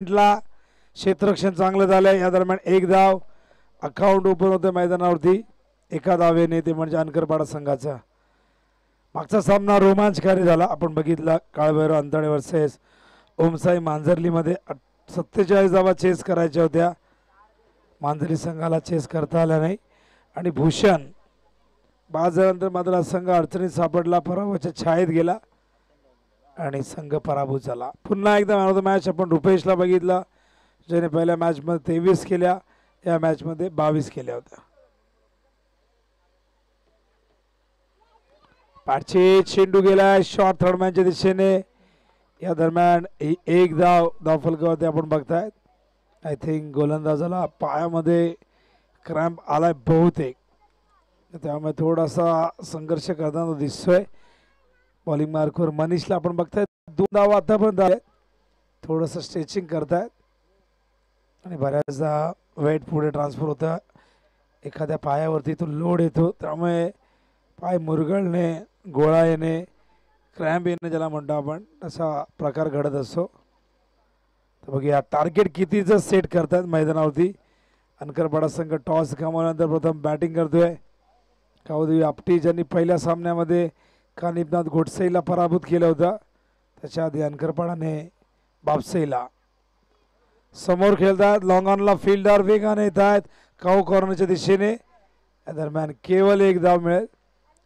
क्षेत्ररक्षण चांगलं झालं. या दरम्यान एक धाव, अकाउंट ओपन होतं मैदानावरती एका धावेने, ते म्हणजे अनकरपाडा संघाचा. मागचा सामना रोमांचकारी झाला, आपण बघितला. काळभैरव अंतरे वर्सेस ओमसाई मांजर्लीमध्ये 47 धावा चेस करायच्या होत्या. मांजरी संघाला चेस करता आला नाही आणि भूषण बाजारानंतर मात्र संघ अडचणीत सापडला, पराभवाच्या छायेत गेला आणि संघ पराभूत झाला. पुन्हा एकदा मॅन ऑफ द मॅच आपण रुपेशला बघितला, ज्याने पहिल्या मॅचमध्ये 23 केल्या, या मॅचमध्ये 22 केल्या होत्या. पाठचे चेंडू गेलाय शॉर्ट थर्डमॅनच्या दिशेने. या दरम्यान एक धाव फलकावरती आपण बघतायत. आय थिंक गोलंदाजाला पायामध्ये क्रॅम्प आलाय बहुतेक, त्यामुळे थोडासा संघर्ष करताना दिसतोय. बॉलिंग मार्कवर मनीषला आपण बघतायत 2 धावा आतापर्यंत आहेत. थोडंसं स्ट्रेचिंग करतायत आणि बऱ्याचदा वेट पुढे ट्रान्सफर होतं, एखाद्या पायावरती तो लोड येतो, त्यामुळे पाय मुरगळणे, गोळा येणे, क्रॅम्प येणे ज्याला म्हणतो आपण, असा प्रकार घडत असतो. तर बघूया टार्गेट कितीचं सेट करतात मैदानावरती. अनकरपाडा संघ टॉस गमावल्यानंतर प्रथम बॅटिंग करतोय. कावदेवी आपटी ज्यांनी पहिल्या सामन्यामध्ये कानिपनाथ गोडसेला पराभूत केलं होतं, त्याच्या आधी अनकरपाडाने बापसेला. समोर खेळतात लॉंग ऑनला फिल्डर वेगाने येत आहेत काऊ कॉर्नरच्या दिशेने. या दरम्यान केवळ एक धाव मिळेल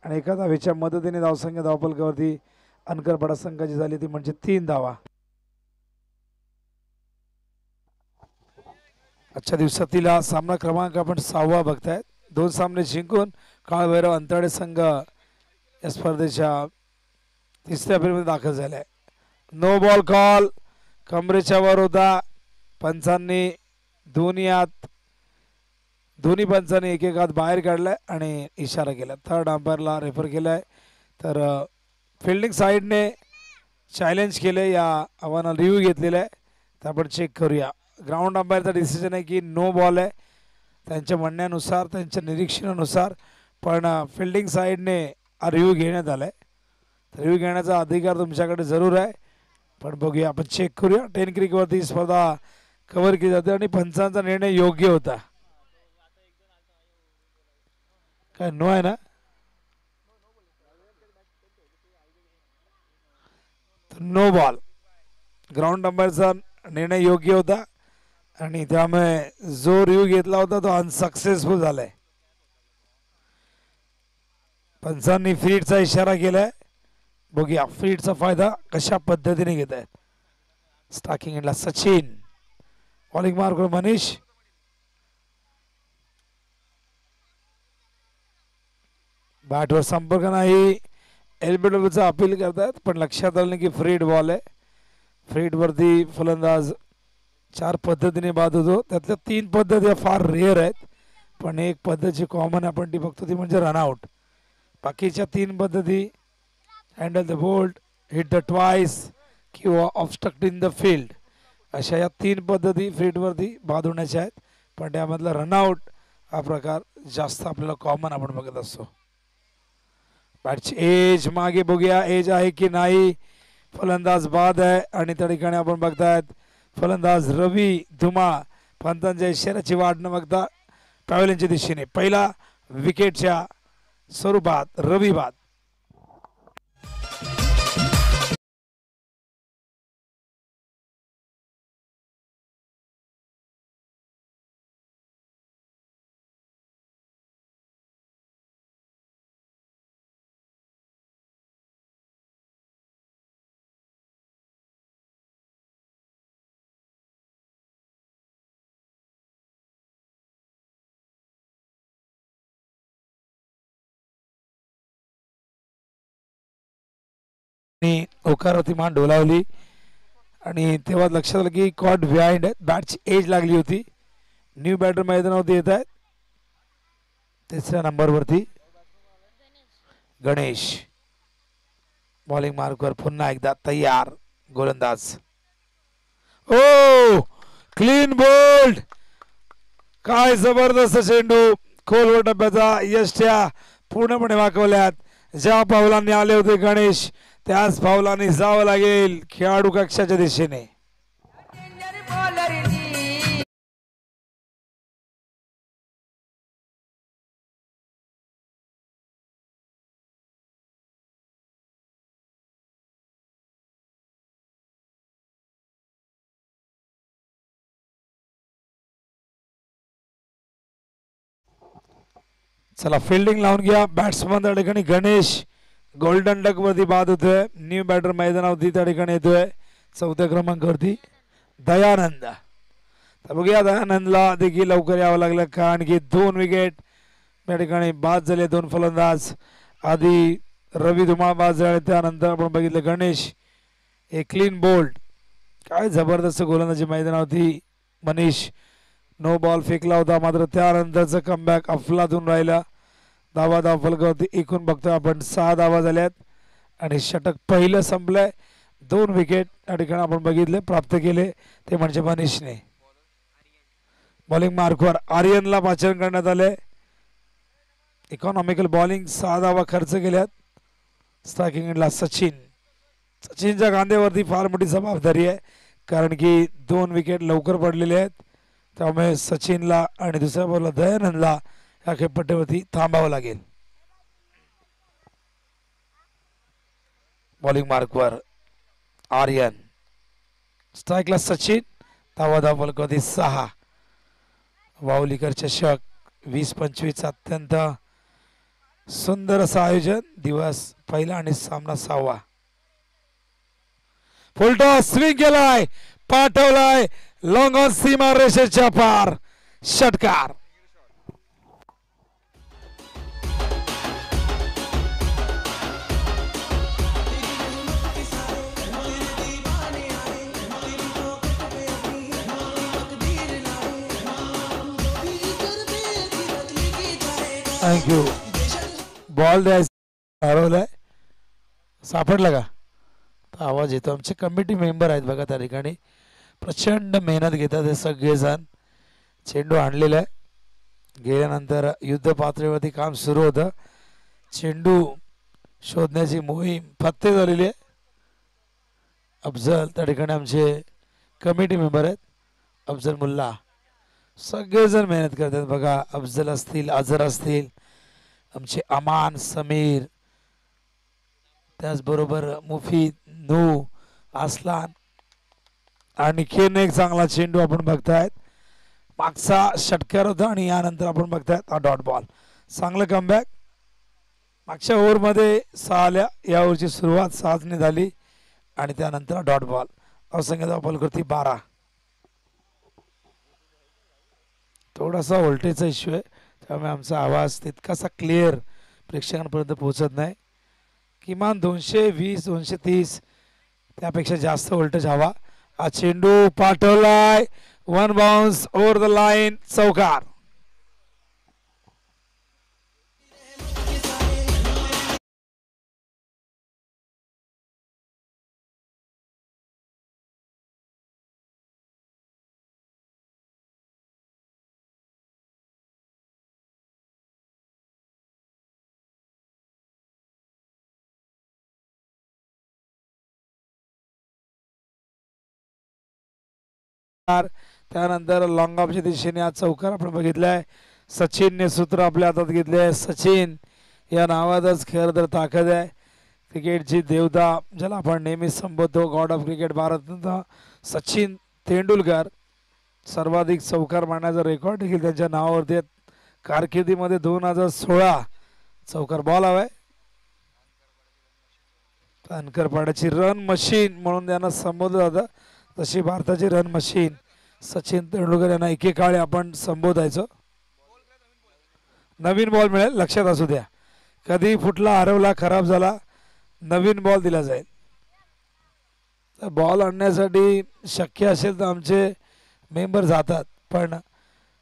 आणि एका धावेच्या मदतीने धावसंख्या धावफलकावरती अनकरपाडा संघाची झाली ती म्हणजे 3 धावा. आजच्या दिवसातील सामना क्रमांक आपण 6वा बघतायत. 2 सामने जिंकून काळभैरव अंतरे संघ या स्पर्धेच्या 3ऱ्या फेरीमध्ये दाखल झालाय. नो बॉल कॉल कमरेच्या वर होता. पंचांनी दोन्ही पंचांनी एक हात बाहेर काढलाय आणि इशारा केला. थर्ड अंपायरला रेफर केलाय. तर फिल्डिंग साईडने चॅलेंज केले, या आव्हानाला रिव्ह्यू घेतलेला आहे. तर आपण चेक करूया. ग्राउंड अंपायरचा डिसिजन आहे की नो बॉल आहे, त्यांच्या म्हणण्यानुसार, त्यांच्या निरीक्षणानुसार. पण फिल्डिंग साईडने रिव्ह्यू घेण्यात आलाय. तर रिव्ह्यू घेण्याचा अधिकार तुमच्याकडे जरूर आहे. पण बघूया, आपण चेक करूया. 10 क्रिकेटवरती स्पर्धा कव्हर केली जाते आणि पंचांचा निर्णय योग्य होता. काय नो आहे ना? No ball. ग्राउंड अंपायरचा निर्णय योग्य होता आणि त्यामुळे जो रिव्ह्यू घेतला होता तो अनसक्सेसफुल झालाय. पंचांनी फीडचा इशारा केलाय. बघूया फीडचा फायदा कशा पद्धतीने घेत आहेत. स्टार्किंग एंडला सचिन, बॉलिंग मार्कवर मनीष. बॅटवर संपर्क नाही, एलबीडब्ल्यूचा अपील करतात, पण लक्षात आलं की फ्रीड बॉल आहे. फ्रीडवरती फलंदाज 4 पद्धतीने बाद होतो. त्यातल्या 3 पद्धती फार रेअर आहेत, पण एक पद्धत जी कॉमन आपण ती बघतो ती म्हणजे रनआउट. बाकीच्या 3 पद्धती handle the bolt, hit the twice किंवा ऑब्स्ट्रक्ट इन द फील्ड, अशा या 3 पद्धती फील्डवरती बाद होण्याच्या आहेत. पण त्यामधला रनआउट हा प्रकार जास्त आपल्याला कॉमन आपण बघत असतो. बॅटची एज मागे बघूया, एज आहे की नाही. फलंदाज बाद आहे आणि त्या ठिकाणी आपण बघतायत फलंदाज रवी धुमाळ पंतांच्या इशाऱ्याची वाट न बघता पॅव्हलियनच्या दिशेने पहिला विकेटच्या स्वरूपात रवी बाद. होकारावरती मान डोलावली आणि तेव्हा लक्षात आलं की कॉट बिहाइंड आहे. बॅटची एज लागली होती. न्यू बॅटर मैदानावरती येत आहेत. 3ऱ्या नंबरवरती गणेश, बॉलिंग मार्कवर पुन्हा एकदा तयार गोलंदाज. ओ क्लीन बोल्ड, काय जबरदस्त चेंडू. खोलवर डब्याचा यष्ट्या पूर्णपणे वाकवल्यात. ज्या पावलांनी आले होते गणेश त्याच पावलांनी जावं लागेल खेळाडू कक्षाच्या दिशेने. चला फिल्डिंग लावून घ्या बॅट्समन त्या ठिकाणी गणेश गोल्डन डक वरती बाद होतोय. न्यू बॅटर मैदानावरती त्या ठिकाणी येतोय 4थ्या क्रमांकावरती दयानंद. तर बघूया दयानंदला देखील लवकर यावं लागलं कारण की 2 विकेट त्या ठिकाणी बाद झाले. 2 फलंदाज आधी रवी धुमाळ बाद झाले त्यानंतर आपण बघितलं गणेश एक क्लीन बोल्ड. काय जबरदस्त गोलंदाजी मैदानावरती मनीष नो बॉल फेकला होता मात्र त्यानंतरचं कमबॅक अफलातून राहिला. धावा फलकावरती एकूण बघतोय आपण 6 धावा झाल्यात आणि षटक पहिलं संपलंय. 2 विकेट या ठिकाणी आपण बघितले प्राप्त केले ते म्हणजे मनीषने. बॉलिंग मार्कवर आर्यनला वाचन करण्यात आले. इकॉनॉमिकल बॉलिंग 6 धावा खर्च केल्यात. स्ट्रायकिंग एंडला सचिनच्या खांद्यावरती फार मोठी जबाबदारी आहे कारण की 2 विकेट लवकर पडलेले आहेत. त्यामुळे सचिनला आणि दुसऱ्या बॉलला दयानंदला या खेळपट्टीवरती थांबावं लागेल. बॉलिंग मार्कवर आर्यन स्ट्राईकला सचिन धावा फलकावरती 6. वावलीकर चषक 20-25 अत्यंत सुंदर असं आयोजन. दिवस पहिला आणि सामना 6वा. फुलटॉस स्विंग केलाय पाठवलाय लॉंग ऑन सीमा रेषेच्या पार षटकार. थँक्यू. बॉल द्यायचा हरवलाय सापडला का आवाज येतो. आमचे कमिटी मेंबर आहेत बघा त्या ठिकाणी प्रचंड मेहनत घेतात हे सगळेजण. चेंडू आणलेला आहे गेल्यानंतर युद्ध पातळीवरती काम सुरू होतं. चेंडू शोधण्याची मोहीम फत्ते झालेली आहे. अफजल त्या ठिकाणी आमचे कमिटी मेंबर आहेत. अफजल मुल्ला सगळेजण मेहनत करतात बघा. अफजल असतील अझर असतील आमचे अमान समीर त्याचबरोबर मुफीद नू असलान. आणखीन एक चांगला चेंडू आपण बघतायत. मागचा षटकार होता आणि यानंतर आपण बघतायत हा डॉट बॉल. चांगलं कमबॅक. मागच्या ओव्हरमध्ये 6 आल्या. या ओव्हरची सुरुवात 6 झाली आणि त्यानंतर डॉट बॉल. असंख्य धावा फलकावरती 12. थोडासा व्होल्टेजचा इश्यू आहे त्यामुळे आमचा आवाज तितकासा क्लिअर प्रेक्षकांपर्यंत पोहोचत नाही. किमान 220-230 त्यापेक्षा जास्त व्होल्टेज हवा. हा चेंडू पाठवलाय 1 बाउन्स ओव्हर द लाईन चौकार. त्यानंतर लॉंग ऑफच्या दिशेने आज चौकार आपण बघितलाय. सचिनने सूत्र आपल्या हातात घेतले. सचिन या नावातच खरं तर ताकद आहे. क्रिकेटची देवता ज्याला आपण नेहमी संबोधतो God of cricket Bharat Ratna Sachin Tendulkar. सर्वाधिक चौकार मारण्याचा रेकॉर्ड देखील त्यांच्या नावावरती आहे. कारकिर्दीमध्ये 2016 चौकार बॉल हवाय. अनकरपाड्याची रन मशीन म्हणून त्यांना संबोधलं जातं. तशी भारताची रन मशीन सचिन तेंडुलकर यांना एकेकाळी आपण संबोधायचो. नवीन बॉल मिळेल लक्षात असू द्या. कधी फुटला हरवला खराब झाला नवीन बॉल दिला जाईल. बॉल आणण्यासाठी शक्य असेल तर आमचे मेंबर जातात पण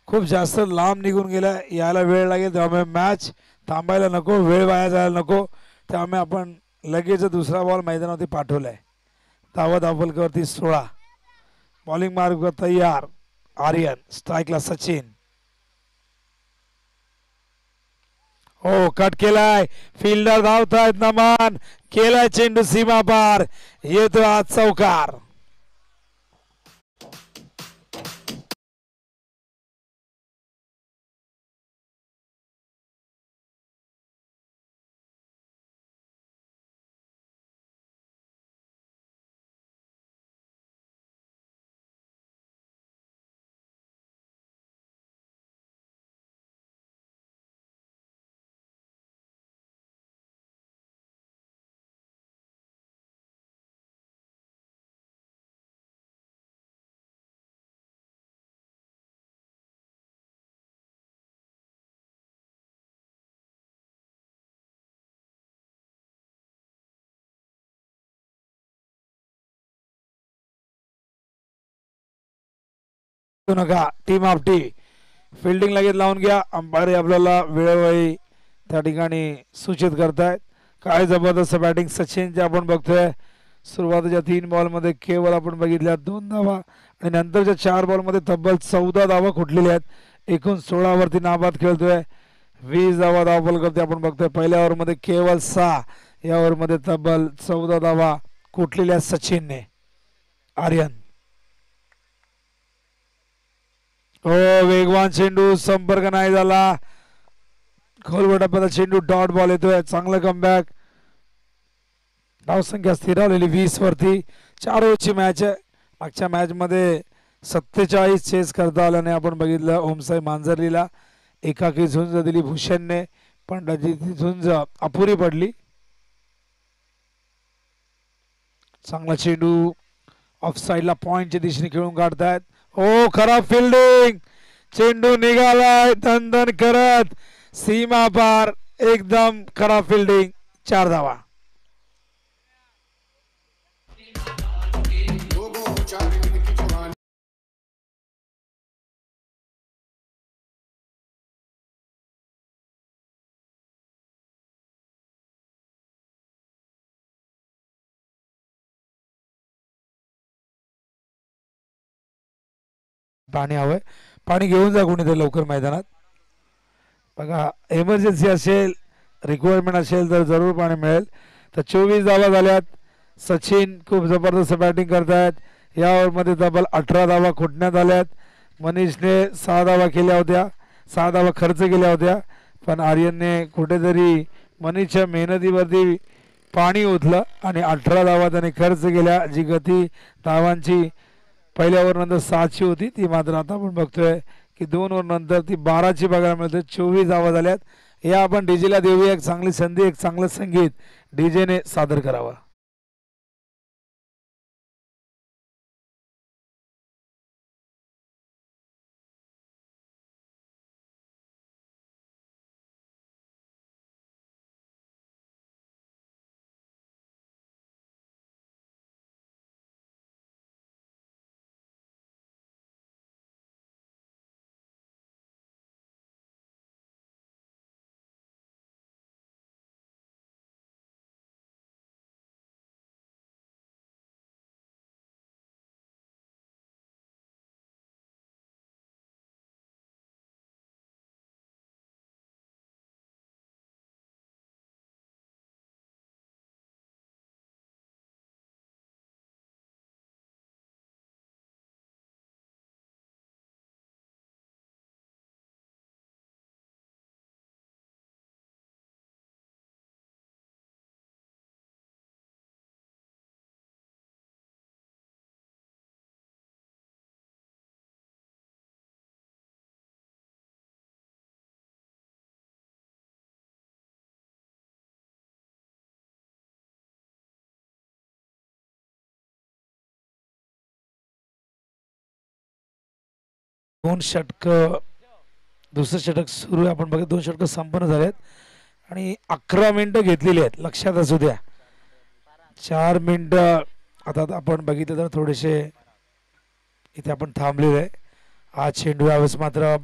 खूप जास्त लांब निघून गेला यायला वेळ लागेल. त्यामुळे मॅच थांबायला नको वेळ वाया जायला नको. त्यामुळे आपण लगेच दुसरा बॉल मैदानावरती पाठवलाय. धावा फलकावरती 16. बॉलिंग मार्कवर तयार आर्यन. स्ट्राईकला सचिन. हो कट केलाय. फिल्डर धावतायत नमान केलाय चेंडू सीमा पार. येतो आज चौकार. नका टीम ऑफ टी फिल्डिंग लगेच लावून घ्या. अंपायर आपल्याला वेळोवेळी त्या ठिकाणी सूचित करतायत. काय जबरदस्त बॅटिंग सचिनची आपण बघतोय. सुरुवातीच्या 3 बॉलमध्ये केवळ आपण बघितल्या 2 धावा आणि नंतरच्या 4 बॉलमध्ये तब्बल 14 धावा कुठलेल्या आहेत. एकूण 16 वरती नाबाद खेळतोय. 20 धावा धावफल करते आपण बघतोय. पहिल्या ओव्हरमध्ये केवळ 6, या ओव्हरमध्ये तब्बल 14 धावा कुठलेल्या सचिनने. आर्यन हो वेगवान चेंडू संपर्क नाही झाला. खोलवर टप्प्याचा चेंडू डॉट बॉल येतोय. चांगलं कमबॅक. धावसंख्या स्थिरावलेली 20 वरती. 4 ओव्हरची मॅच आहे. मागच्या मॅच मध्ये 47 चेस करता आल्याने आपण बघितलं ओमसाई मांजरलीला एकाकी झुंज दिली भूषणने, पण त्याची झुंज अपुरी पडली. चांगला चेंडू ऑफ साइडला पॉइंटच्या दिशेने खेळून काढतायत. ओ खराब फिल्डिंग. चेंडू निघालाय दणदण करत सीमा पार. एकदम खराब फिल्डिंग. 4 धावा. पाणी हवंय. पाणी घेऊन जा कोणीतरी लवकर मैदानात. बघा इमर्जन्सी असेल रिक्वायरमेंट असेल तर जरूर पाणी मिळेल. तर 24 धावा झाल्यात. सचिन खूप जबरदस्त बॅटिंग करतायत. या ओव्हरमध्ये तब्बल 18 धावा खोटण्यात आल्यात. मनीषने 6 धावा केल्या होत्या, 6 धावा खर्च केल्या होत्या, पण आर्यनने कुठेतरी मनीषच्या मेहनतीवरती पाणी ओतलं आणि 18 धावा त्याने खर्च केल्या. जी गती धावांची पहिल्या ओव्हर नंतर 7ची होती ती मात्र आता आपण बघतोय की 2 ओव्हर नंतर ती 12ची बघायला मिळते. 24 धावा झाल्यात. या आपण डीजेला देऊया एक चांगली संधी, एक चांगलं संगीत डीजेने सादर करावं. दोन षटक दुसरं षटक सुरू आहे. आपण बघा 2 षटक संपन्न झालेत आणि 11 मिनिटं घेतलेली आहेत. लक्षात असू द्या 4 मिनिटं आता आपण बघितलं तर थोडेसे इथे आपण थांबलेलो आहे. हा चेंडू यावेळेस मात्र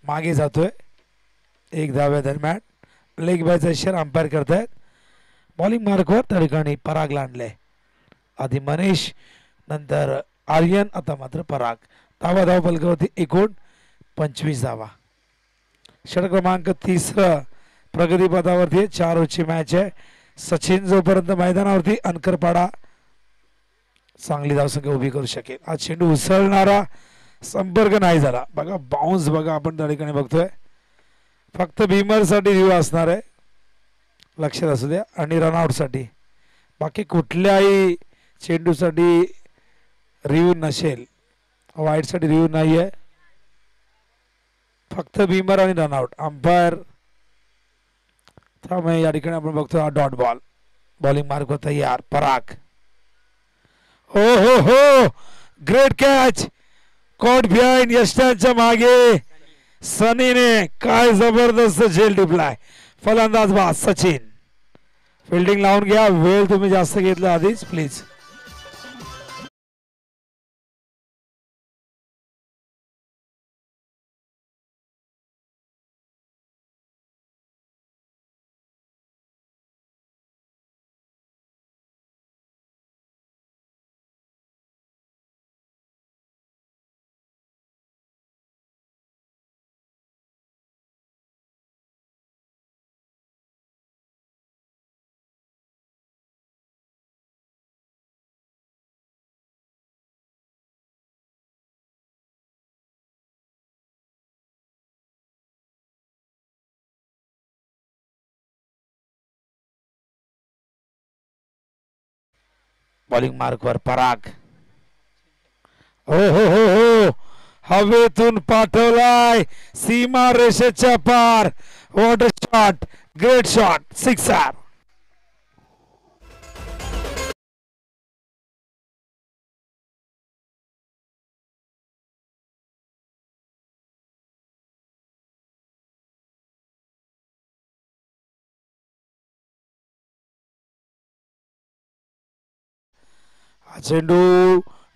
मागे जातोय. 1 धाव्या दरम्यान लेग बायचा इशारा अंपायर करतायत. बॉलिंग मार्कवर त्या ठिकाणी परागला आणलंय. आधी मनीष नंतर आर्यन आता मात्र पराग. धावा धाव फलकावरती एकूण 25 धावा. षटक क्रमांक 30 प्रगतीपथावरती 4 ओव्हरची मॅच आहे. सचिन जोपर्यंत मैदानावरती अनकरपाडा चांगली धावसंख्या उभी करू शकेल. हा चेंडू उसळणारा संपर्क नाही झाला. बघा बाउन्स बघा आपण त्या ठिकाणी बघतोय. फक्त भीमरसाठी रिव्ह्यू असणार आहे लक्षात असू द्या आणि रनआउटसाठी. बाकी कुठल्याही चेंडूसाठी रिव्ह्यू नसेल. वाईटसाठी रिव्ह्यू नाही आहे. फक्त भीमर आणि रनआउट अंपायर. त्यामुळे या ठिकाणी आपण बघतो हा डॉट बॉल. बॉलिंग मार्कवर तयार पराग. हो हो हो ग्रेट कॅच. कॉट बिहाइंड यष्टांच्या मागे सनीने काय जबरदस्त झेल टिपलाय. फलंदाज बाद सचिन. फिल्डिंग लावून घ्या. वेळ तुम्ही जास्त घेतला आधीच प्लीज. बॉलिंग मार्कवर पराग. हो हो हो हो, हवेतून पाठवलाय सीमा रेषेच्या पार. What a shot, great shot, sixer. हा चेंडू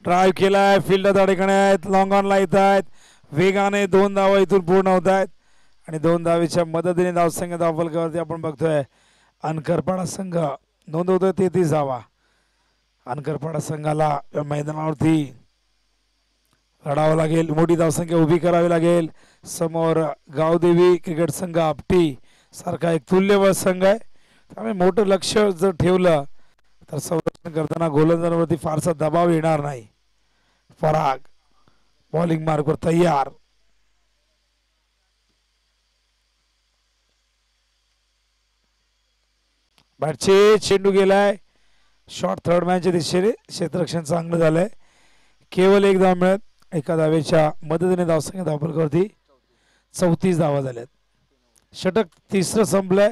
ड्राईव्ह केलाय, फिल्ड त्या ठिकाणी आहेत, लॉंग ऑन ला येत आहेत, वेगाने 2 धावा इथून पूर्ण होत आहेत आणि 2 धावेच्या मदतीने धावसंघ धावफलकावरती आपण बघतोय अनकरपाडा संघ नोंदवतोय 33 धावा. अनकरपाडा संघाला या मैदानावरती लढावं लागेल, मोठी धावसंख्या उभी करावी लागेल. समोर गावदेवी क्रिकेट संघ आपटी सारखा एक तुल्यबळ संघ आहे, त्यामुळे मोठं लक्ष जर ठेवलं तर संरक्षण करताना गोलंदाजांवरती फारसा दबाव येणार नाही. फराग बॉलिंग मार्कवर तयार. बॅटचे चेंडू गेलाय शॉर्ट थर्ड मॅनच्या दिशेने, क्षेत्ररक्षण चांगलं झालंय. केवळ 1 धाव मिळत, एका धावेच्या मदतीने धावसंख्या धावफलकावरती 34 धावा झाल्यात. षटक तिसरं संपलंय,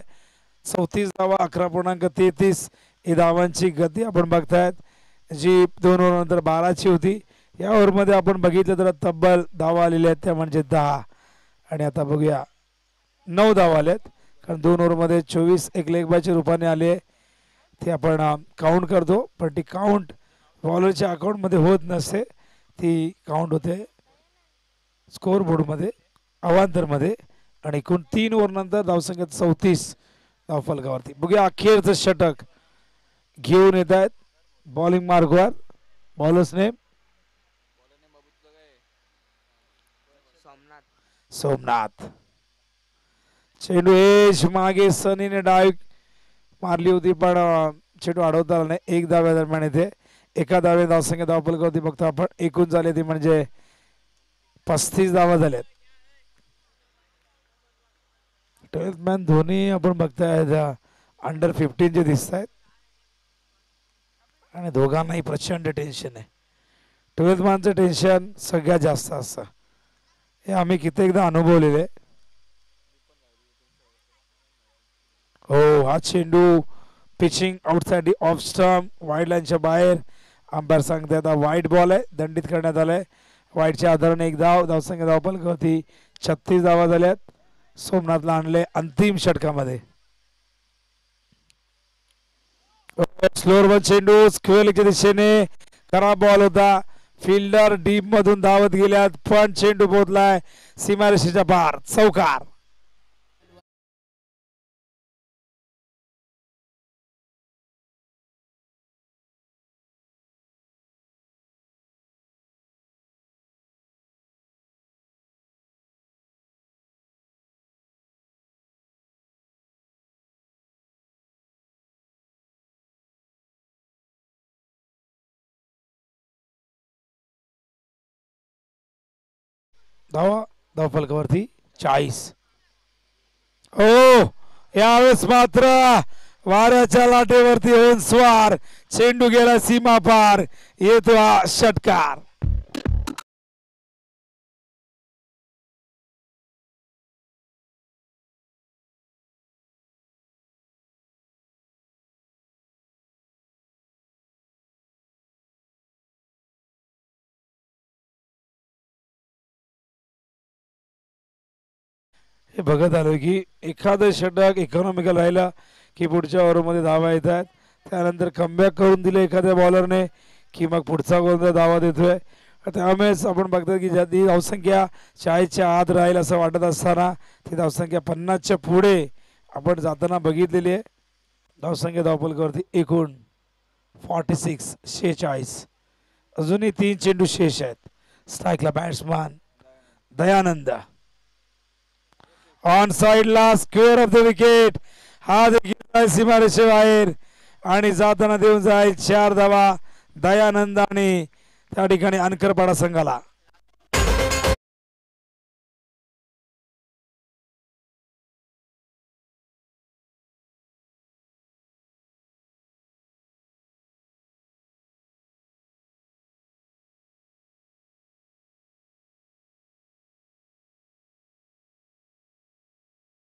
34 धावा, 11.33 ही धावांची गती आपण बघतायत, जी 2 ओव्हरनंतर 12ची होती. या ओव्हरमध्ये आपण बघितलं तर तब्बल धावा आलेल्या आहेत त्या म्हणजे 10, आणि आता बघूया 9 धावा आल्यात, कारण 2 ओव्हरमध्ये 24 एक लेग बायच्या रूपाने आले. ते आपण काउंट करतो, पण ती काउंट बॉलरच्या अकाउंटमध्ये होत नसते, ती काउंट होते स्कोअर बोर्डमध्ये अवांतरमध्ये. आणि एकूण 3 ओव्हरनंतर धावसंख्या 34 धावफलकावरती. बघूया अखेरचं षटक घेऊन येत आहेत बॉलिंग मार्कवर. Bowlers name Somnath. चेंडू एज मागे सनीने डाईव्ह मारली होती, पण चेंडू अडवता आला नाही. 1 धाव्या दरम्यान येते, एका धावे धावसंख्या धावफलकावरती बघतो आपण एकूण झाले ती म्हणजे 35 धावा झाल्यात. 12th मॅन धोनी आपण बघताय अंडर 15 दिसत आहेत आणि दोघांनाही प्रचंड टेन्शन आहे. 12th मॅनचं टेन्शन सगळ्यात जास्त असतं, हे आम्ही कित्येकदा अनुभवलेले. हो, हा चेंडू pitching outside off stump wide लाईनच्या बाहेर. अंपायर सांगते आता वाईट बॉल आहे, दंडित करण्यात आलाय. वाईटच्या आधाराने 1 धाव, धावसंख्या धावफलकावरती 36 धावा झाल्यात. सोमनाथला आणले अंतिम षटकामध्ये. स्लोअर बॉल चेंडू स्क्वेअरच्या दिशेने, खराब बॉल होता, फिल्डर डीप मधून धावत गेल्यात, पण चेंडू पोहोचलाय सीमारेषेच्या पार, चौकार. धावा धावफलकावरती 40. हो, यावेळेस मात्र वाऱ्याच्या लाटेवरती होऊन स्वार, चेंडू गेला सीमा पार, येतो हा षटकार. हे बघत आलो की एखादं षटक इकॉनॉमिकल राहिलं की पुढच्या ओव्हरमध्ये धावा येतात, त्यानंतर कमबॅक करून दिले एखाद्या बॉलरने की मग पुढचा गोलंदाज धावा देतोय. त्यामुळेच आपण बघतो की ज्या ती धावसंख्या 40च्या आत राहील असं वाटत असताना ती धावसंख्या 50च्या पुढे आपण जाताना बघितलेली आहे. धावसंख्या धावफलकावरती एकूण 46. अजूनही 3 चेंडू शेष आहेत. स्ट्राईकला बॅट्समॅन दयानंद. ऑन साइडला स्क्वेअर ऑफ द विकेट, हा देखील सीमारेषेबाहेर आणि जाताना देऊन जाईल 4 धावा दयानंद आणि त्या ठिकाणी अनकरपाडा संघाला.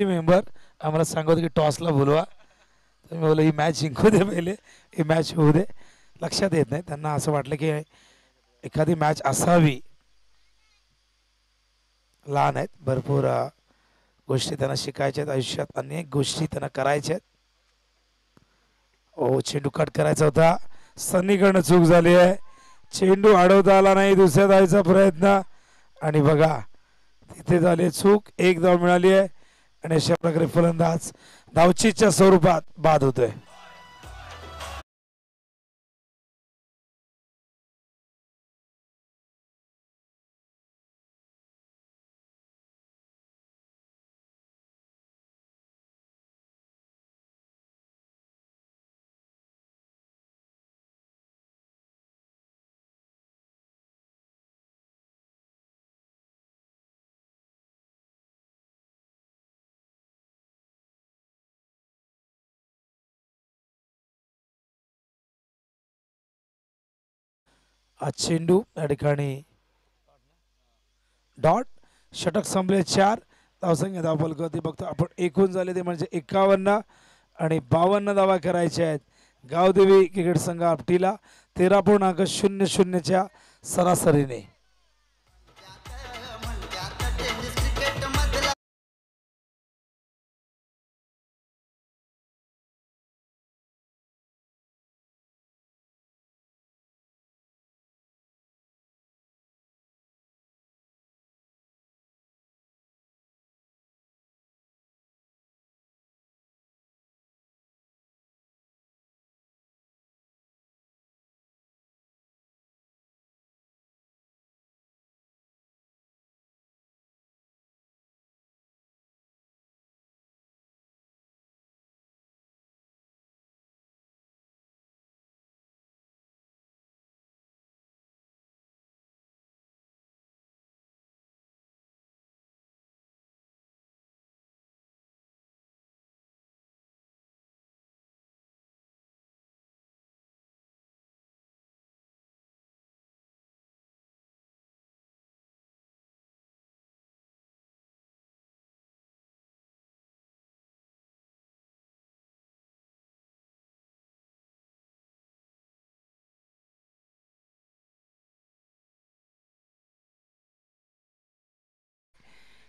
मेंबर आम्हाला सांगत की टॉसला बोलवा, तर मी बोललो ही मॅच जिंकू दे पहिले, ही मॅच होऊ दे. लक्षात येत नाही त्यांना, असं वाटलं की एखादी मॅच असावी. लहान आहेत, भरपूर गोष्टी त्यांना शिकायच्या आहेत आयुष्यात, अनेक गोष्टी त्यांना करायच्या आहेत. ओ चेंडू कट करायचा होता, सन्नीकडनं चूक झाली आहे. चेंडू अडवता आला नाही, दुसऱ्या धावेचा प्रयत्न, आणि बघा तिथे झाली चूक. एक धाव मिळाली आहे आणि अशा प्रकारे फलंदाज धावचीच्या स्वरूपात बाद होतोय. आज चेंडू या ठिकाणी डॉट, षटक संपले 4 धावसंख्या धावफलकावरती बघतो आपण. एकूण झाले ते म्हणजे 51 आणि 52 धावा करायच्या आहेत. गावदेवी क्रिकेट संघ आपटीला 13.00च्या सरासरीने.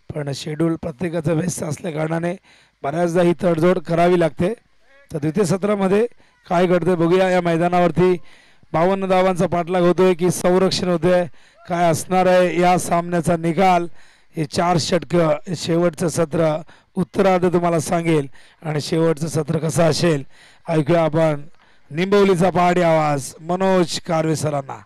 पण शेड्यूल प्रत्येकाचं व्यस्त असल्या कारणाने बऱ्याचदा ही तडजोड करावी लागते. तर द्वितीय सत्रामध्ये काय घडतंय बघूया. या मैदानावरती 52 धावांचा पाठलाग होतोय की संरक्षण होतोय, काय असणार आहे या सामन्याचा निकाल. हे 4 षटकं शेवटचं सत्र उत्तरार्ध तुम्हाला सांगेल, आणि शेवटचं सत्र कसं असेल ऐकूया आपण निंबवलीचा पहाडी आवाज मनोज कारवे सरांना.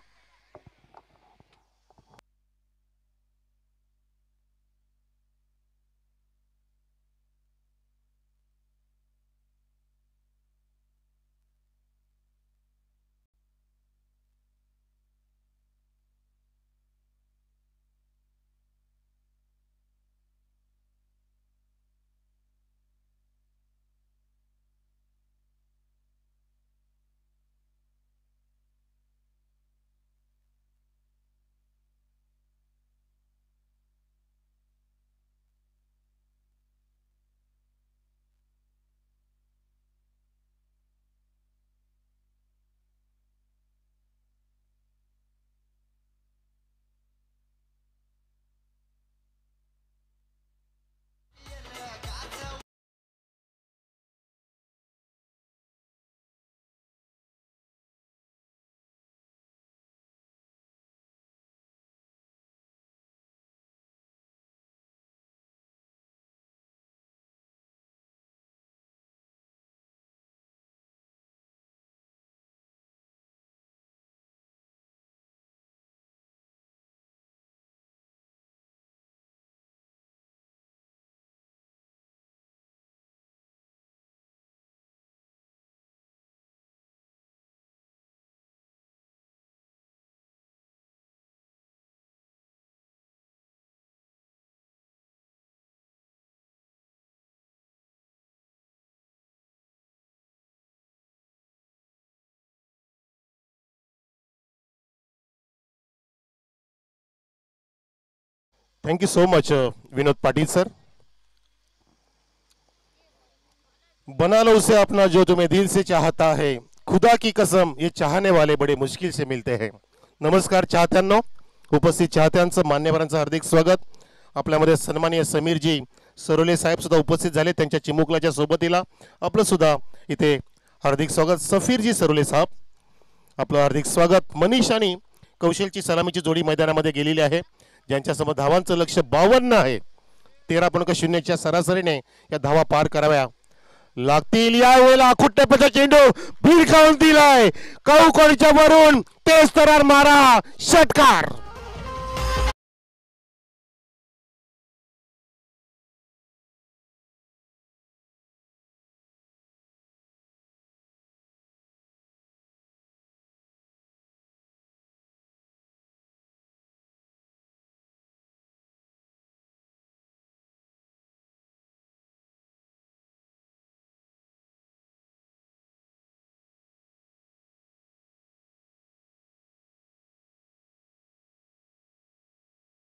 Thank you so much, Vinod Patil sir. बना लो उसे अपना जो तुम्हें दिल से चाहता है, खुदा की कसम ये चाहने वाले बड़े मुश्किल से मिलते हैं. नमस्कार चाहत्यांनो, उपस्थित चाहत्यांचं मान्यवरांचं हार्दिक स्वागत. आपल्यामध्ये सन्माननीय समीरजी सरोले साहेब सुद्धा उपस्थित झाले. त्यांच्या चिमुकलाच्या सोबतीला आपलं सुद्धा इथे हार्दिक स्वागत. सफीरजी सरोले साहेब आपलं हार्दिक स्वागत. मनीष आणि कौशलची सलामीची जोडी मैदानामध्ये गेलेली आहे, ज्यांच्यासमोर धावांचं लक्ष 52 आहे. 13.0च्या सरासरीने या धावा पार कराव्या लागतील. यावेळेला अखुट्टेपचा चेंडू भिरकावून दिलाय. कौकोडीच्या वरून तेज तरार मारा, षटकार.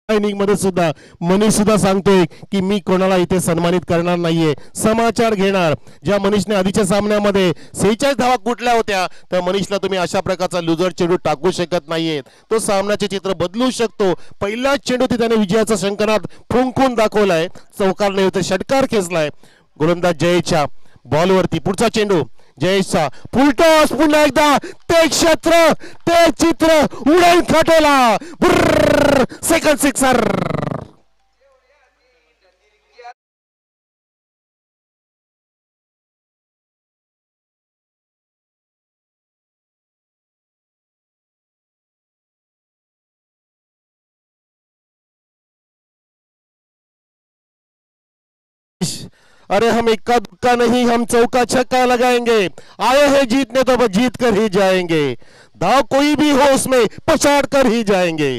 मध्ये सुद्धा मनीष सुद्धा सांगतोय की मी कोणाला इथे सन्मानित करणार नाहीये, समाचार घेणार. ज्या मनीषने आधीच्या सामन्यामध्ये 46 धावा कुठल्या होत्या, तर मनीषला तुम्ही अशा प्रकारचा लुजर चेंडू टाकू शकत नाहीये. तो सामन्याचे चित्र बदलू शकतो. पहिलाच चेंडू त्याने विजयाचा शंखनाद फुंकून दाखवलाय. चौकारने होते षटकार खेचलाय. गोलंदाज जयेशच्या बॉलवरती पुढचा चेंडू जयेशचा फुलटॉस. पुन्हा एकदा ते क्षेत्र ते चित्र उडण खटोला. Second sixer. अरे हम इक्का दुक्का नहीं, हम चौका छक्का लगाएंगे. आए हैं जीतने तो अब जीत कर ही जाएंगे. दाव कोई भी हो उसमें पछाड़ कर ही जाएंगे.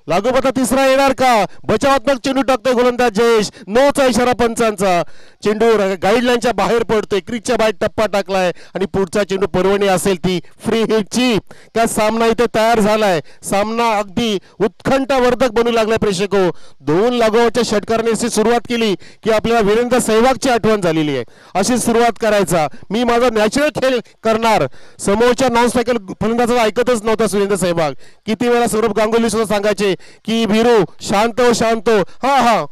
लागोपाठ तिसरा येणार का? बचावात्मक चेंडू टाकतोय गोलंदाज जयेश. नोचा इशारा पंचांचा. चेंडू गाईडलाईनच्या बाहेर पडतोय. क्रिजच्या बाहेर टप्पा टाकलाय आणि पुढचा चेंडू पर्वणी असेल ती फ्री हिटची. का सामना इथे तयार झालाय. सामना अगदी उत्कंठावर्धक बनू लागलाय. प्रेक्षको, दोन लागोपाठच्या षटकाराने अशी सुरुवात केली की आपल्याला वीरेंद्र सहवागची आठवण झालेली आहे. अशी सुरुवात करायचा. मी माझा नॅचरल खेळ करणार. समोरच्या नॉन स्ट्रायकर फलंदाजाला ऐकतच नव्हता सुरेंद्र सहवाग. किती वेळा सौरभ गांगुली सुद्धा सांगायचे कि वीरू शांत हो शांत हो. हाँ हाँ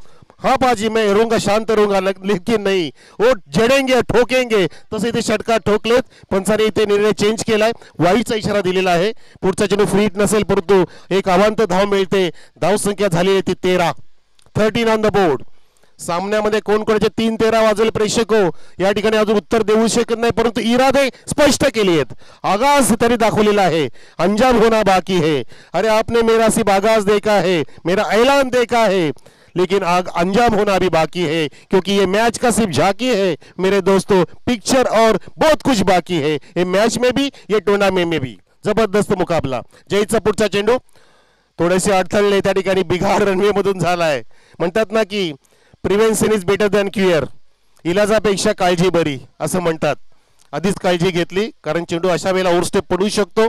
हाँ पाजी मैं रहूंगा, शांत रहूंगा, लेकिन नहीं, वो जडेंगे ठोकेंगे. तसे इथे षटकार ठोकलेत. पंचाने इथे निर्णय चेंज केलाय. वाईचा इशारा दिलेला आहे. पुढचा चेंडू फ्री हिट नसेल, परंतु एक अवांतर धाव मिळते. धाव संख्या झाली आहे ती 13. 13 ऑन द बोर्ड. सामन्यामध्ये कोण कोणाचे 3-13 वाजवले प्रेक्षको या ठिकाणी अजून उत्तर देऊ शकत नाही, परंतु इरादे स्पष्ट केली आहेत. आगाज त्यांनी दाखवलेला आहे. अंजाम होना बाकी है. अरे आपने मेरा सिर्फ आगाज देखा है, मेरा ऐलान देखा है, लेकिन अंजाम होना भी बाकी है, क्योंकि ये मैच का सिर्फ झांकी है मेरे दोस्तों. पिक्चर और बहुत कुछ बाकी है. ये मैच में भी, ये टूर्नामेंट में भी. जबरदस्त मुकाबला. जयचा पुढचा चेंडू थोडेसे अडथळले त्या ठिकाणी बिघाड रणवे मधून झालाय. म्हणतात ना की prevention is better than cure. इलाजापेक्षा काळजी बरी असं म्हणतात. आधीच काळजी घेतली, कारण चेंडू अशा वेळेला ओव्हरस्टेप पडू शकतो.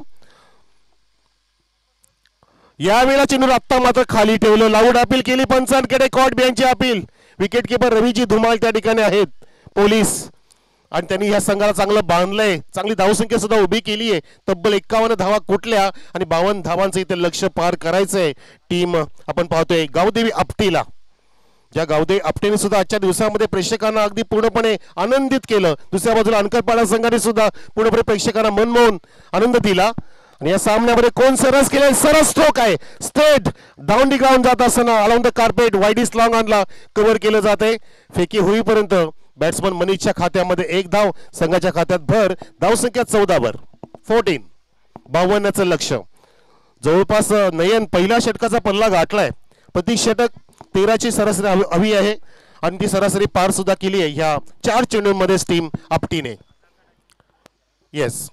यावेळेला चेंडू आत्ता मात्र खाली ठेवलं. लाऊड अपील केली पंचांकडे. कॉट बिहाइंडची appeal. Wicket keeper Raviji Dhumal त्या ठिकाणी आहेत. पोलीस आणि त्यांनी ह्या संघाला चांगलं बांधलंय. चांगली धावसंख्या सुद्धा उभी केली आहे. तब्बल 51 धावा कुठल्या आणि 52 धावांचं इथे लक्ष पार करायचंय. टीम आपण पाहतोय गावदेवी आपटीला. ज्या गावदेवी आपटेने सुद्धा आजच्या दिवसामध्ये प्रेक्षकांना अगदी पूर्णपणे आनंदित केलं. दुसऱ्या बाजूला अंकरपाडा संघाने सुद्धा पूर्णपणे प्रेक्षकांना मनमोहन आनंद दिला. आणि या सामन्यामध्ये कोण सरस केले? सरस स्ट्रोक आहे. स्ट्रेट डाऊन दी ग्राउंड जात असताना अलाउंड द कार्पेट वाईडिस लॉंग ऑनला कव्हर केलं जाते. फेकी होईपर्यंत बॅट्समन मनीषच्या खात्यामध्ये 1 धाव, संघाच्या खात्यात भर. धावसंख्या 14 वर 14. 52चं लक्ष. जवळपास नयन पहिल्या षटकाचा पल्ला गाठलाय. प्रति षटक 13ची सरासरी हवी आहे आणि ती सरासरी पार सुद्धा केली आहे ह्या 4 चेंडूंमध्ये टीम आपटीने. येस,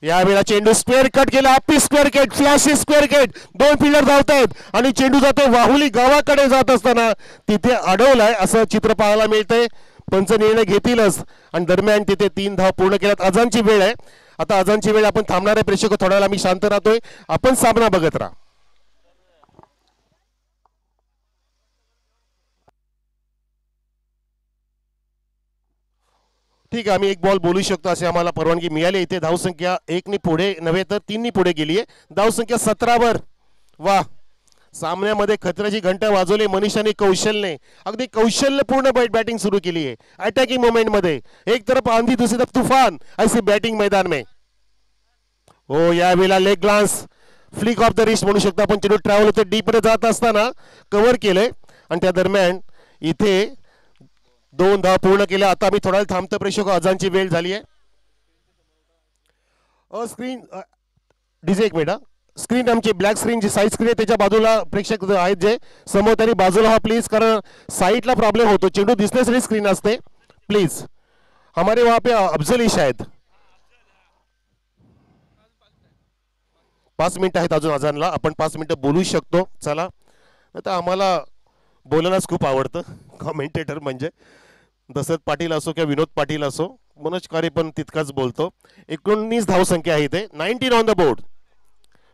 यावेळेला चेंडू स्क्वेअर कट केला. Happy square cut, flashy square cut. 2 fielder धावतायत आणि चेंडू जातो वाहुली गावाकडे जात असताना तिथे अडवलाय असं चित्र पाहायला मिळतंय. पंच निर्णय घेतीलच आणि दरम्यान तिथे 3 धाव पूर्ण केल्यात. अजानची वेळ आहे. आता अजानची वेळ आपण थांबणार आहे प्रेक्षक. थोड्या वेळा मी शांत राहतोय. आपण सामना बघत राहा. ठीक आहे, आम्ही एक बॉल बोलू शकतो असे आम्हाला परवानगी मिळाली. इथे धावसंख्या 1 पुढे नव्हे तर 3 पुढे गेली आहे. धावसंख्या 17 वर. वा, सामन्यामध्ये खतऱ्याची घंटा वाजवली मनीषाने कौशलने. अगदी कौशल्यपूर्ण बॅटिंग सुरू केली आहे अटॅकिंग मोमेंट मध्ये. एक तरफ आंधी दूसरी तरफ तूफान ऐसी बॅटिंग मैदान में. हो, यावेळेला leg glance flick of the wrist म्हणू शकतो आपण. चेंडू ट्रॅव्हल होते डीप मध्ये जात असताना कव्हर केलंय आणि त्या दरम्यान इथे 2 धावा पूर्ण केल्या. आता आम्ही थोडा वेळ थांबतो प्रेक्षक, अजानची वेळ झाली आहे. स्क्रीन डीजे एक मिनिट. स्क्रीन आमची ब्लॅक स्क्रीन जी साईड स्क्रीन आहे त्याच्या बाजूला प्रेक्षक आहेत जे समोर तरी बाजूला हा प्लीज, कारण साईडला प्रॉब्लेम होतो. चेंडू दिसण्यासाठी स्क्रीन असते प्लीज. हमारे वहां पे अफजल ही शायद 5 मिनिटं आहेत अजून अजानला. आपण 5 मिनिटं बोलू शकतो. चला, आता आम्हाला बोलायलाच खूप आवडतं. कॉमेंटेटर म्हणजे दशरथ पाटील असो किंवा विनोद पाटील असो, मनोज कारे पण तितकाच बोलतो. 19 धावसंख्या आहे इथे, 19 ऑन द बोर्ड.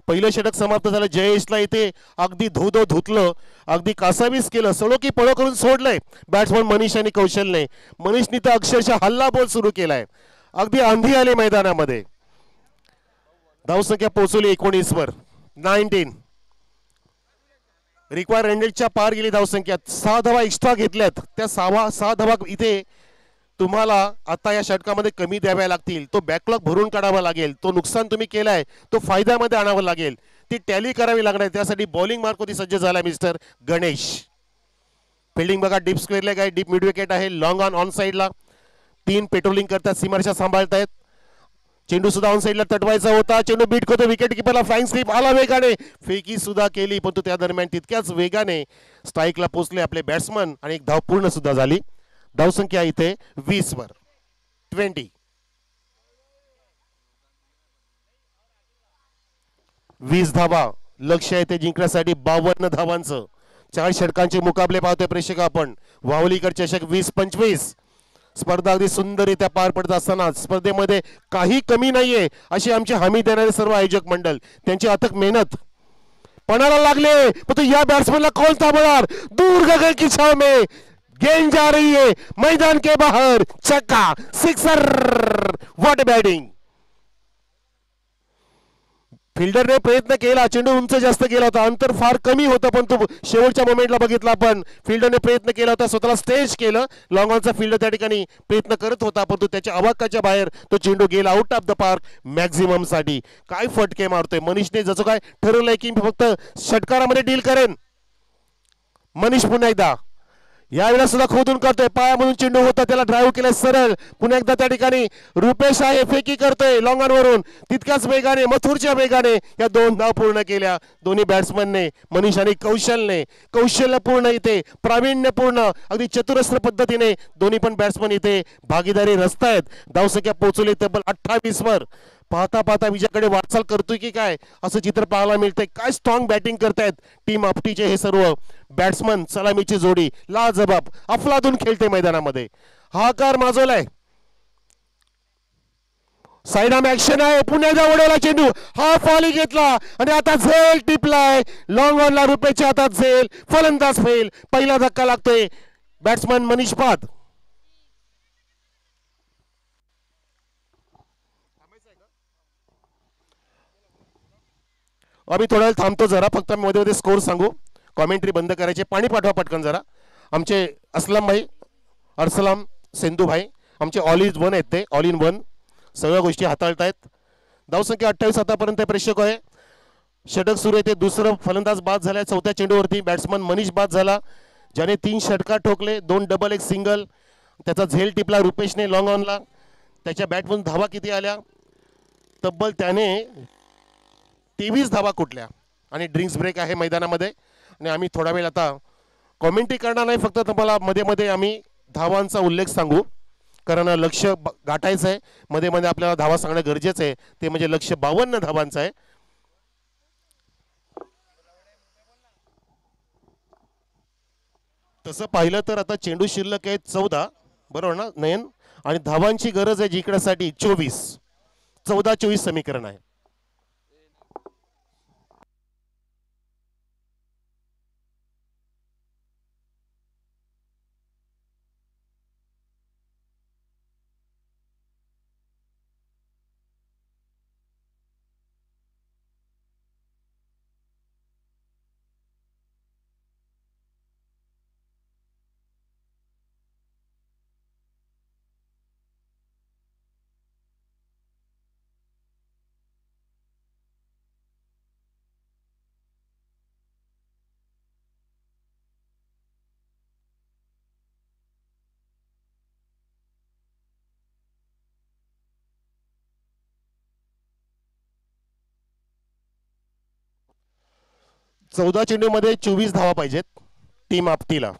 पहिलं षटक समाप्त झालं. जयेशला इथे अगदी धुतलं, अगदी कासावीस केलं, सळो की पळो करून सोडलंय बॅट्समन मनीष आणि कौशलने. मनीषनी तर अक्षरशः हल्ला बॉल सुरू केलाय. अगदी आंधी आली मैदानामध्ये. धावसंख्या पोहोचवली 19 वर. 19 रिक्वायर रनरेटच्या पार गेली धावसंख्या. 6 धावा एक्स्ट्रा घेतल्यात. त्या 6 धावा इथे तुम्हाला आता या षटकामध्ये कमी द्याव्या लागतील. तो बॅकलॉग भरून काढावा लागेल. तो नुकसान तुम्ही केलाय तो फायद्यामध्ये आणावं लागेल. ती टॅली करावी लागणार. त्यासाठी बॉलिंग मार्कवरती सज्ज झाला मिस्टर गणेश. फिल्डिंग बघा, डीप स्क्वेअर लेग आहे, डीप मिड विकेट आहे, लॉंग ऑन साईडला 3 पेट्रोलिंग करतात, सीमारेषा सांभाळतायत. चेंडू सुद्धा ऑन साईडला तटवायचा होता. चेंडू बीट करतो विकेट किपरला. फ्लाइंग स्लिप आला वेगाने, फेकी सुद्धा केली, परंतु त्या दरम्यान तितक्याच वेगाने स्ट्राईकला पोहोचले आपले बॅट्समन आणि एक धाव पूर्ण सुद्धा झाली. धावसंख्या इथे 20 वर. 20 धावा लक्ष आहे ते जिंकण्यासाठी. 52 धावांचं 4 षटकांचे मुकाबले पाहतोय प्रेक्षक आपण. वावलीकर चषक 20-25 स्पर्धा अगदी सुंदररित्या पार पडत असताना स्पर्धेमध्ये काही कमी नाहीये अशी आमची हमी देणारे सर्व आयोजक मंडळ. त्यांची अथक मेहनत पणाला लागले, परंतु या बॅट्समॅनला कोण थांबवणार. दूर गगन की छाव में गेंद जा रही है मैदान के बाहर. छक्का, सिक्सर. What batting. फिल्डरने प्रयत्न केला, चेंडू उंच जास्त गेला होता, अंतर फार कमी होतं, पण तो शेवटच्या मोमेंटला बघितला आपण. फिल्डरने प्रयत्न केला होता, स्वतःला स्टेज केलं. लॉंग ऑनचा फिल्डर त्या ठिकाणी प्रयत्न करत होता, परंतु त्याच्या अवाक्याच्या बाहेर तो चेंडू गेला out of the park maximum साठी. काय फटके मारतोय मनीषने. जसं काय ठरवलंय की फक्त षटकारामध्ये डील करेन. मनीष पुन्हा एकदा यावेळेला सुद्धा खोदून करतोय, पायामधून चेंडू होता, त्याला ड्राईव्ह केलाय सरळ. पुन्हा एकदा त्या ठिकाणी रुपेश आहे, फेकी करतोय लॉंग ऑन वरून तितक्याच वेगाने, मथुरच्या वेगाने या 2 धाव पूर्ण केल्या दोन्ही बॅट्समनने. मनीष आणि कौशलने. कौशल्यपूर्ण इथे प्रावीण्यपूर्ण अगदी चतुरस्र पद्धतीने दोन्ही पण बॅट्समन इथे भागीदारी रचतायत. धावसंख्या पोहोचली तब्बल 28 वर. पाहता पाहता विजयाकडे वाटचाल करतोय की काय असं चित्र पाहायला मिळतंय. काय स्ट्रॉंग बॅटिंग करतायत टीम आपटीचे हे सर्व बॅट्समन. सलामीची जोडी लाजबाब अफलातून खेळते मैदानामध्ये. हाकार माजवलाय. साइड आर्म ऍक्शन आहे. पुण्याचा उडवला चेंडू, हाफ वाली घेतला आणि आता झेल टिपलाय. लॉंग ऑनला रुपयाच्या हातात झेल. फलंदाज फेल. पहिला धक्का लागतोय बॅट्समन मनीष पाद. आम्ही थोडा वेळ थांबतो जरा, फक्त मध्ये मध्ये स्कोर सांगू. कॉमेंट्री बंद करायचे. पाणी पाठवा पटकन जरा. आमचे असलम भाई, अरसलाम, सेंदू भाई आमचे ऑल इज वन आहेत. ते ऑल इन वन सगळ्या गोष्टी हाताळतायत. धावसंख्या 28 आतापर्यंत प्रेक्षक आहे. षटक सुरू आहे ते दुसरं फलंदाज बाद झालाय. 4थ्या चेंडूवरती बॅट्समन मनीष बाद झाला, ज्याने 3 षटकार ठोकले, 2 डबल 1 सिंगल. त्याचा झेल टिपला रुपेशने लॉंग ऑनला. त्याच्या बॅटमधून धावा किती आल्या तब्बल त्याने 23 धावा कुठल्या. आणि ड्रिंक्स ब्रेक आहे मैदानामध्ये आणि आम्ही थोडा वेळ आता कॉमेंट्री करणार नाही, फक्त तुम्हाला मध्ये मध्ये आम्ही धावांचा उल्लेख सांगू, कारण लक्ष गाठायचं आहे. मध्ये मध्ये आपल्याला धावा सांगणं गरजेचं आहे. ते म्हणजे लक्ष 52 धावांचं आहे. तसं पाहिलं तर आता चेंडू शिल्लक आहे 14, बरोबर ना नयन, आणि धावांची गरज आहे जिंकण्यासाठी 24. 14-24 समीकरण आहे. 14 चेंडूमध्ये 24 धावा पाहिजेत टीम आपटीला.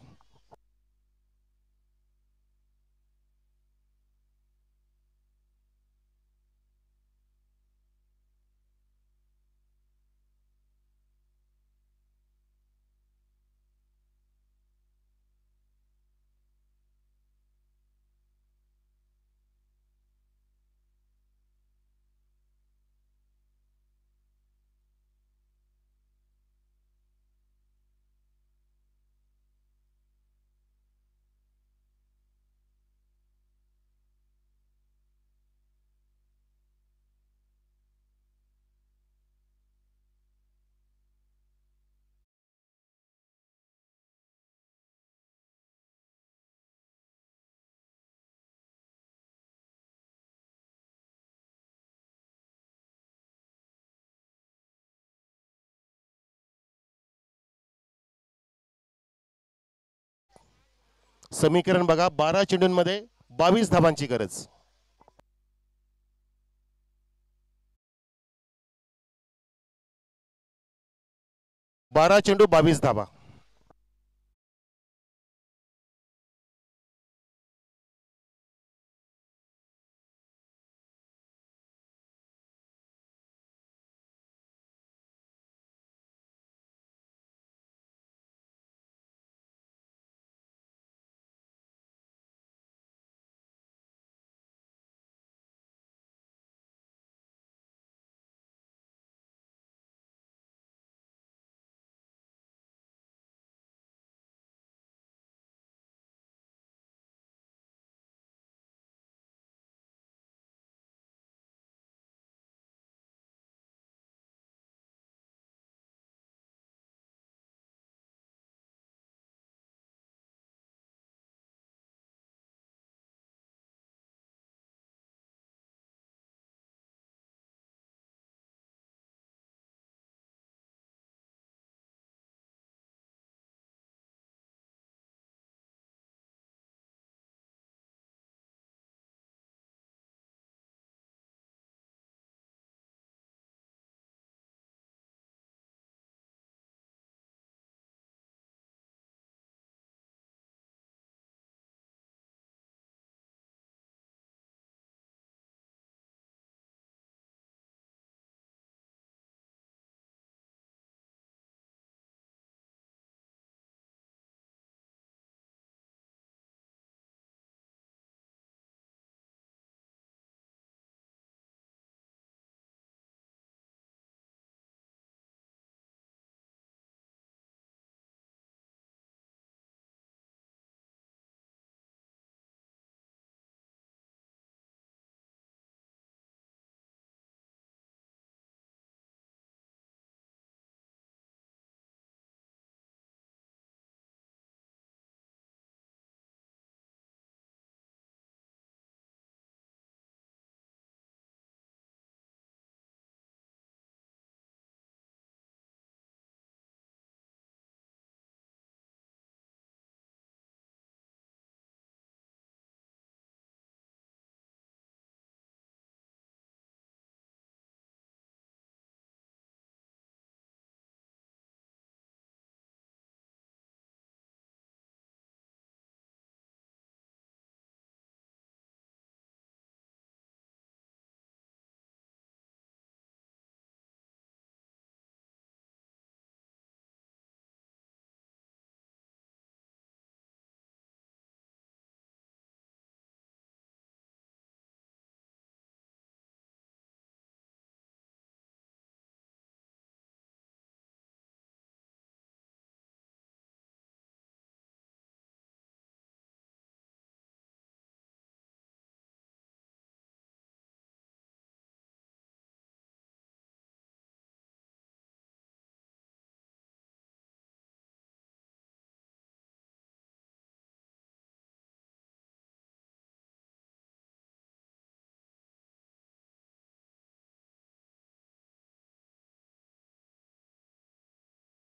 समीकरण बघा, 12 चेंडूंमध्ये 22 धावांची गरज. बारा चेंडू 22 धावा.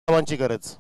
धावांची गरज.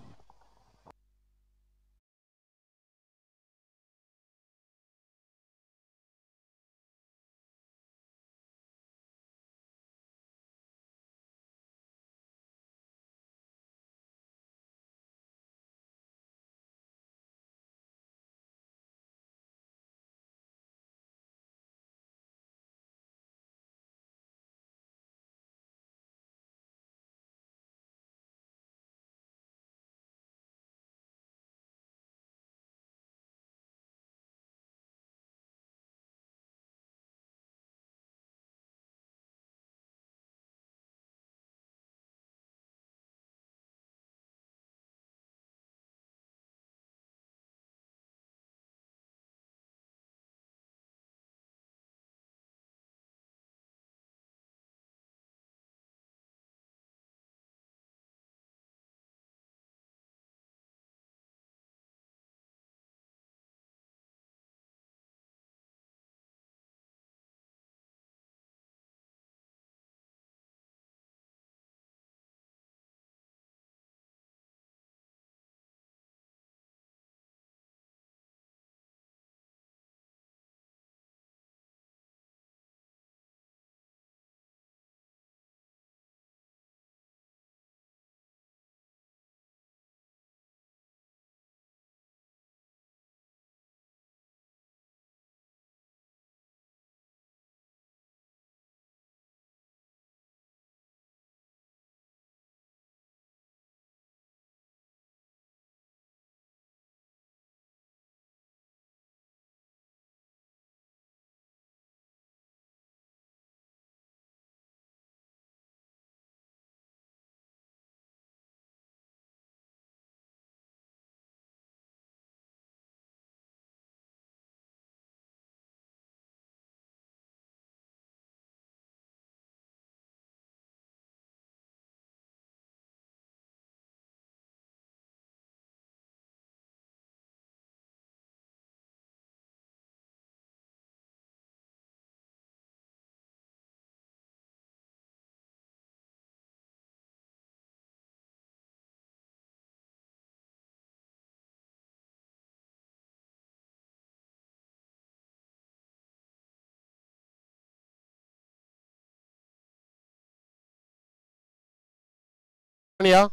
या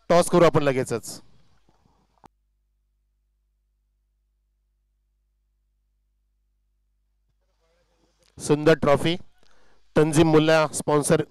टॉस करू आपण लगेचच. सुंदर ट्रॉफी तंजीम मुल्ला स्पॉन्सर